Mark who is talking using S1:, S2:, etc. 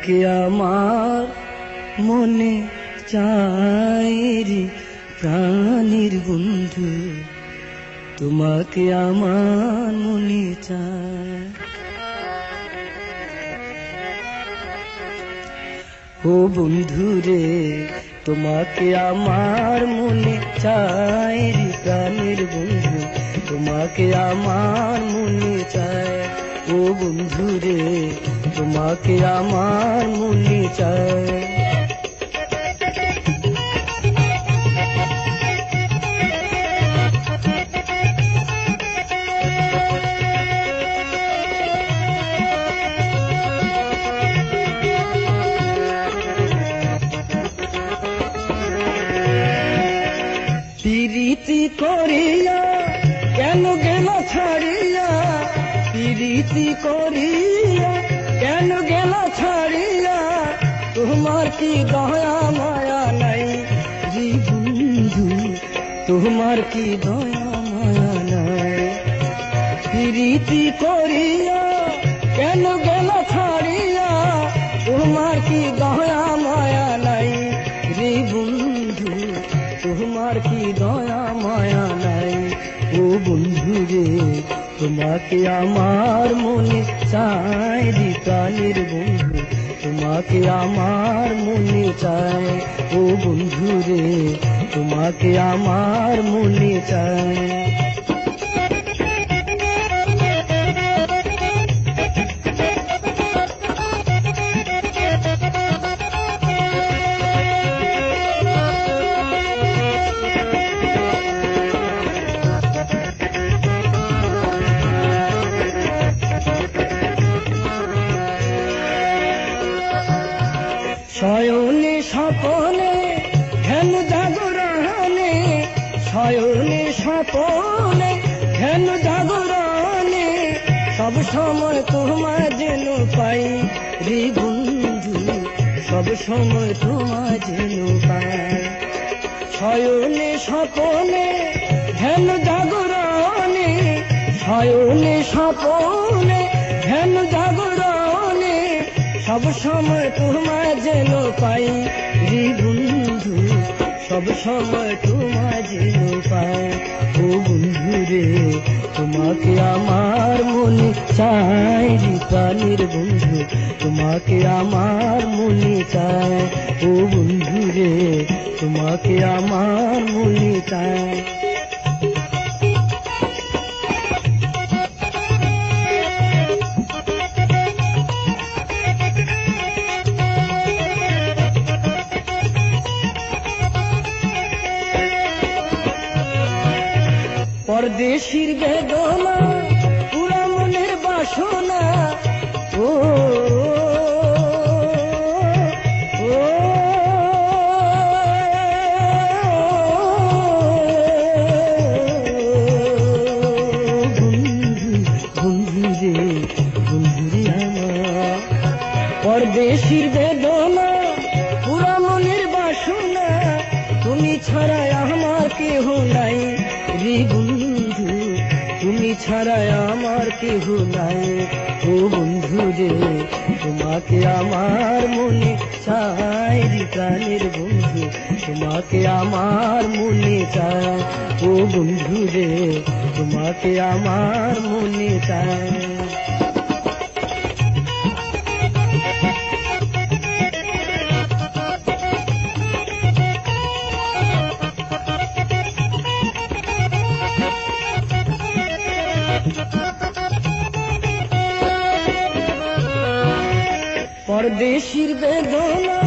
S1: তোমাকে আমার মনে চাই রে প্রাণের বন্ধু, তোমাকে আমার মনে চাই। ও বন্ধু রে তোমাকে আমার মনে চাই রে প্রাণের বন্ধু, তোমাকে আমার মনে চাই। ও বন্ধু রে তোমাকে আমার মনে চাই। প্রীতি করিয়া কেন গেল ছাড়িয়া, প্রীতি করিয়া কেন গেল ছাড়িয়া, তোমার কি দয়া মায়া নাই রে বন্ধু, তোমার কি দয়া মায়া নাই। প্রীতি করিয়া কেন গেল ছাড়িয়া, তোমার কি দয়া মায়া নাই রে বন্ধু, তোমার কি দয়া মায়া নাই। ও বন্ধু রে তোমাকে আমার মনে চাই রে প্রাণের বন্ধু, তোমাকে আমার মনে চাই। ও বন্ধু রে তোমাকে আমার মনে চাই। শয়নে স্বপনে ধ্যান জাগরণে, শয়নে স্বপনে ধ্যান জাগরণে, সব সময় তোমায় যেন পাই রে বন্ধু, সব সময় তোমায় যেন পাই। শয়নে স্বপনে ধ্যান জাগরণে, শয়নে স্বপনে ধ্যান জাগরণে, সব সময় তোমায় যেন পাই রে বন্ধু, সব সময় তোমায় যেন পাই। ও বন্ধু রে তোমাকে আমার মনে চাই রে প্রাণের বন্ধু, তোমাকে আমার মনে চাই। ও বন্ধু রে তোমাকে আমার মনে চাই। পরদেশির বেদনা পুরা মনের বাসনা, ও বন্ধু রে আমার, পরদেশির বেদনা পুরা মনের বাসনা, তুমি ছাড়া আমার কেহ নাই রে বন্ধু, তুমি ছাড়া আমার কেহ নাই। ও বন্ধু রে তোমাকে আমার মনে চাই রে প্রাণের বন্ধু, তোমাকে আমার মনে চাই। ও বন্ধু রে তোমাকে আমার মনে চাই। পরদেশির বেদনা